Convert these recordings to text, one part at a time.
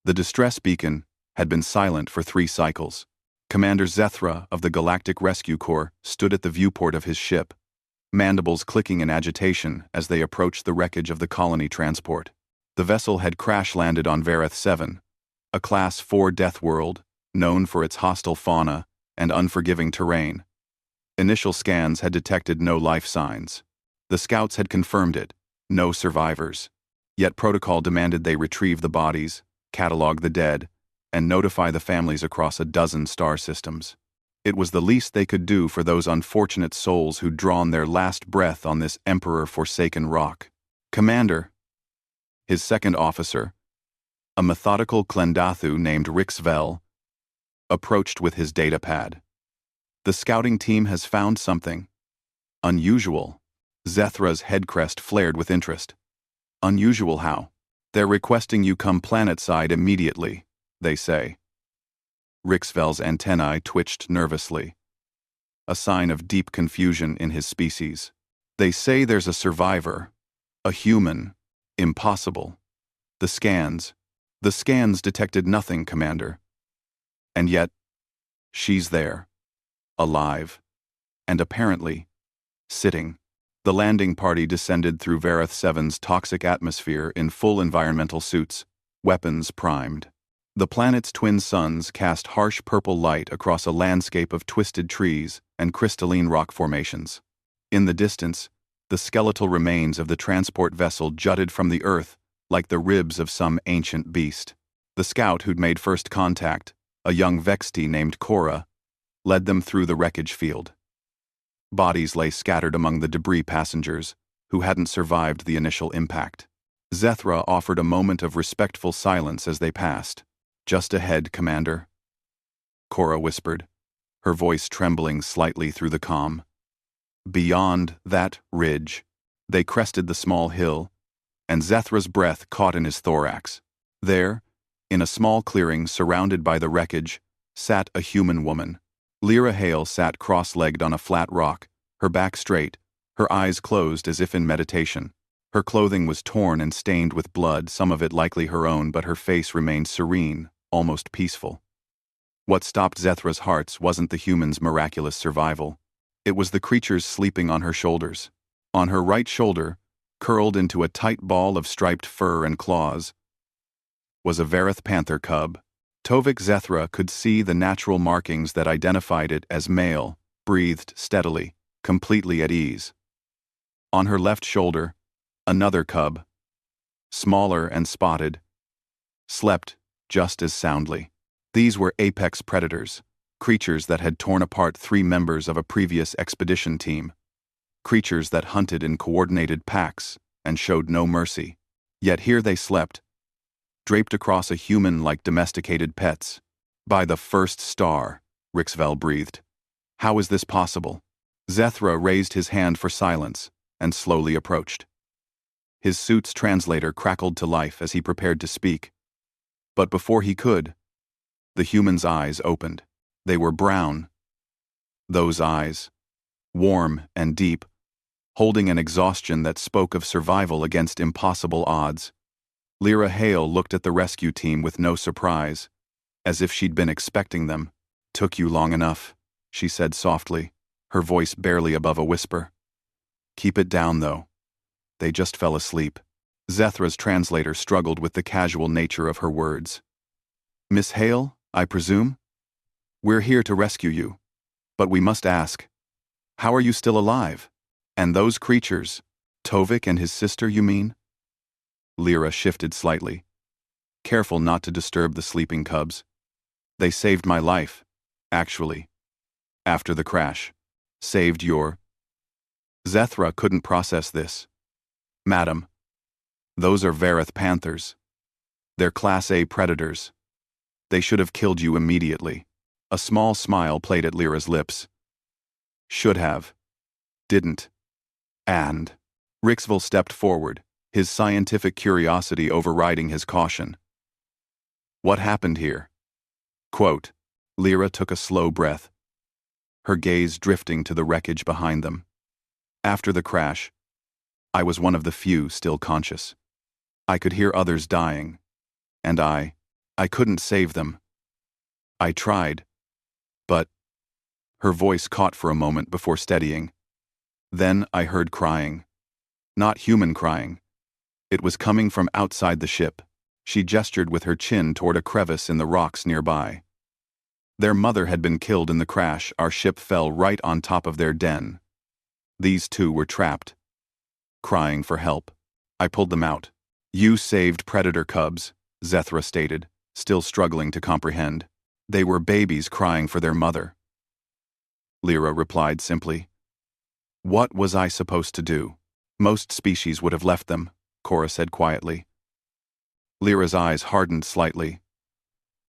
The distress beacon had been silent for 3 cycles. Commander Zethra of the Galactic Rescue Corps stood at the viewport of his ship, mandibles clicking in agitation as they approached the wreckage of the colony transport. The vessel had crash-landed on Vareth 7, a Class 4 death world, known for its hostile fauna and unforgiving terrain. Initial scans had detected no life signs. The scouts had confirmed it, no survivors. Yet protocol demanded they retrieve the bodies, catalog the dead, and notify the families across a dozen star systems. It was the least they could do for those unfortunate souls who'd drawn their last breath on this emperor-forsaken rock. Commander, his second officer, a methodical Klendathu named Rixvel, approached with his datapad. The scouting team has found something unusual. Zethra's head crest flared with interest. Unusual how? They're requesting you come planetside immediately, they say. Rixvel's antennae twitched nervously, a sign of deep confusion in his species. They say there's a survivor, a human. Impossible. The scans detected nothing, Commander. And yet, she's there, alive, and apparently, sitting. The landing party descended through Vareth 7's toxic atmosphere in full environmental suits, weapons primed. The planet's twin suns cast harsh purple light across a landscape of twisted trees and crystalline rock formations. In the distance, the skeletal remains of the transport vessel jutted from the earth like the ribs of some ancient beast. The scout who'd made first contact, a young Vexti named Cora, led them through the wreckage field. Bodies lay scattered among the debris passengers who hadn't survived the initial impact. Zethra offered a moment of respectful silence as they passed. Just ahead, Commander, Cora whispered, her voice trembling slightly through the comm. Beyond that ridge, they crested the small hill, and Zethra's breath caught in his thorax. There, in a small clearing surrounded by the wreckage, sat a human woman. Lyra Hale sat cross-legged on a flat rock, her back straight, her eyes closed as if in meditation. Her clothing was torn and stained with blood, some of it likely her own, but her face remained serene, almost peaceful. What stopped Zethra's hearts wasn't the human's miraculous survival. It was the creature's sleeping on her shoulders. On her right shoulder, curled into a tight ball of striped fur and claws, was a Vareth panther cub. Tovik Zethra could see the natural markings that identified it as male, breathed steadily, completely at ease. On her left shoulder, another cub, smaller and spotted, slept just as soundly. These were apex predators, creatures that had torn apart 3 members of a previous expedition team, creatures that hunted in coordinated packs and showed no mercy. Yet here they slept, draped across a human like domesticated pets. By the first star, Rixvel breathed. How is this possible? Zethra raised his hand for silence and slowly approached. His suit's translator crackled to life as he prepared to speak. But before he could, the human's eyes opened. They were brown. Those eyes, warm and deep, holding an exhaustion that spoke of survival against impossible odds. Lyra Hale looked at the rescue team with no surprise, as if she'd been expecting them. "Took you long enough," she said softly, her voice barely above a whisper. "Keep it down, though. They just fell asleep." Zethra's translator struggled with the casual nature of her words. "Miss Hale, I presume? We're here to rescue you. But we must ask, how are you still alive? And those creatures, Tovik and his sister, you mean?" Lyra shifted slightly, careful not to disturb the sleeping cubs. "They saved my life, actually. After the crash. Saved your..." Zethra couldn't process this. "Madam, those are Vareth panthers. They're Class A predators. They should have killed you immediately." A small smile played at Lyra's lips. "Should have. Didn't. And..." Rixvel stepped forward, his scientific curiosity overriding his caution. "What happened here?" Quote, Lyra took a slow breath, her gaze drifting to the wreckage behind them. "After the crash, I was one of the few still conscious. I could hear others dying, and I I couldn't save them. I tried, but... Her voice caught for a moment before steadying. Then I heard crying. Not human crying. It was coming from outside the ship. She gestured with her chin toward a crevice in the rocks nearby. Their mother had been killed in the crash. Our ship fell right on top of their den. These two were trapped, crying for help. I pulled them out. You saved predator cubs, Zethra stated, still struggling to comprehend. They were babies crying for their mother. Lyra replied simply. What was I supposed to do? Most species would have left them, Cora said quietly. Lyra's eyes hardened slightly.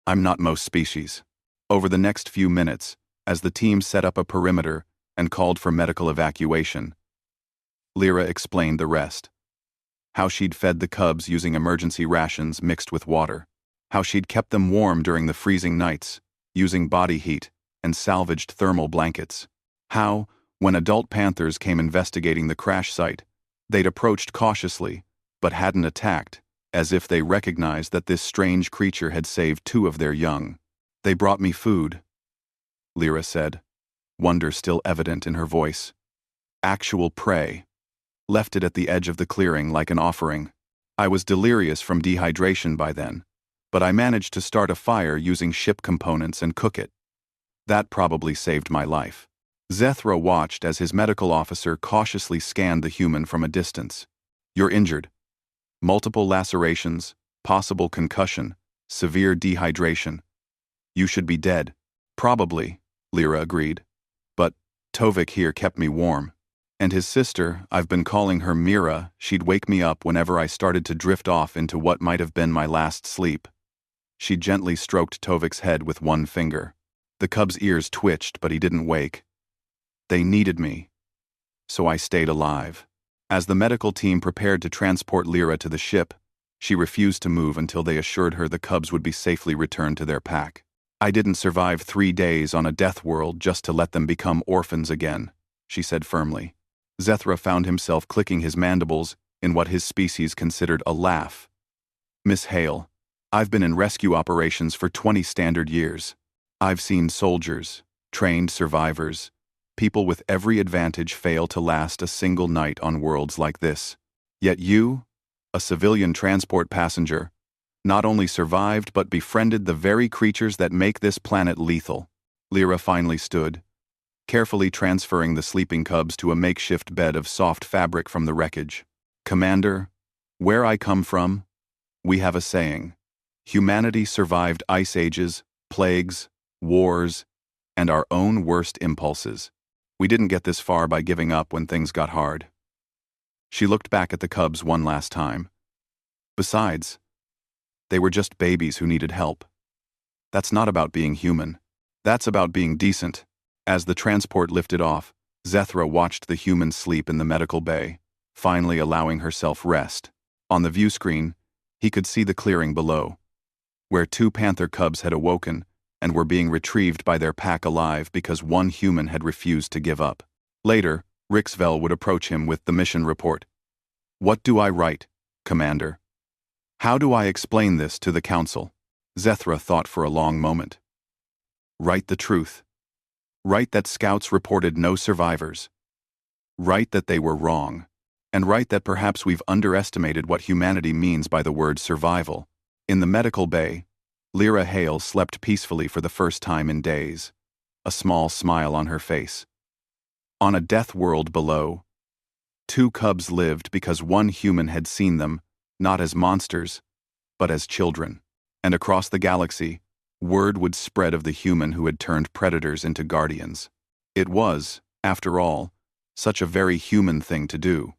I'm not most species. Over the next few minutes, as the team set up a perimeter and called for medical evacuation, Lyra explained the rest. How she'd fed the cubs using emergency rations mixed with water. How she'd kept them warm during the freezing nights, using body heat and salvaged thermal blankets. How, when adult panthers came investigating the crash site, they'd approached cautiously, but hadn't attacked, as if they recognized that this strange creature had saved two of their young. They brought me food, Lyra said, wonder still evident in her voice. Actual prey. Left it at the edge of the clearing like an offering. I was delirious from dehydration by then, but I managed to start a fire using ship components and cook it. That probably saved my life. Zethra watched as his medical officer cautiously scanned the human from a distance. You're injured. Multiple lacerations, possible concussion, severe dehydration. You should be dead. Probably, Lyra agreed. But Tovik here kept me warm. And his sister, I've been calling her Mira, she'd wake me up whenever I started to drift off into what might have been my last sleep. She gently stroked Tovik's head with one finger. The cub's ears twitched, but he didn't wake. They needed me. So I stayed alive. As the medical team prepared to transport Lyra to the ship, she refused to move until they assured her the cubs would be safely returned to their pack. I didn't survive 3 days on a death world just to let them become orphans again, she said firmly. Zethra found himself clicking his mandibles in what his species considered a laugh. Miss Hale, I've been in rescue operations for 20 standard years. I've seen soldiers, trained survivors, people with every advantage fail to last a single night on worlds like this. Yet you, a civilian transport passenger, not only survived but befriended the very creatures that make this planet lethal. Lyra finally stood, carefully transferring the sleeping cubs to a makeshift bed of soft fabric from the wreckage. Commander, where I come from, we have a saying. Humanity survived ice ages, plagues, wars, and our own worst impulses. We didn't get this far by giving up when things got hard. She looked back at the cubs one last time. Besides, they were just babies who needed help. That's not about being human. That's about being decent. As the transport lifted off, Zethra watched the human sleep in the medical bay, finally allowing herself rest. On the view screen, he could see the clearing below, where 2 panther cubs had awoken and were being retrieved by their pack alive because one human had refused to give up. Later, Rixvel would approach him with the mission report. What do I write, Commander? How do I explain this to the Council? Zethra thought for a long moment. Write the truth. Write that scouts reported no survivors. Write that they were wrong. And write that perhaps we've underestimated what humanity means by the word survival. In the medical bay, Lyra Hale slept peacefully for the first time in days, a small smile on her face. On a death world below, 2 cubs lived because one human had seen them, not as monsters, but as children. And across the galaxy, word would spread of the human who had turned predators into guardians. It was, after all, such a very human thing to do.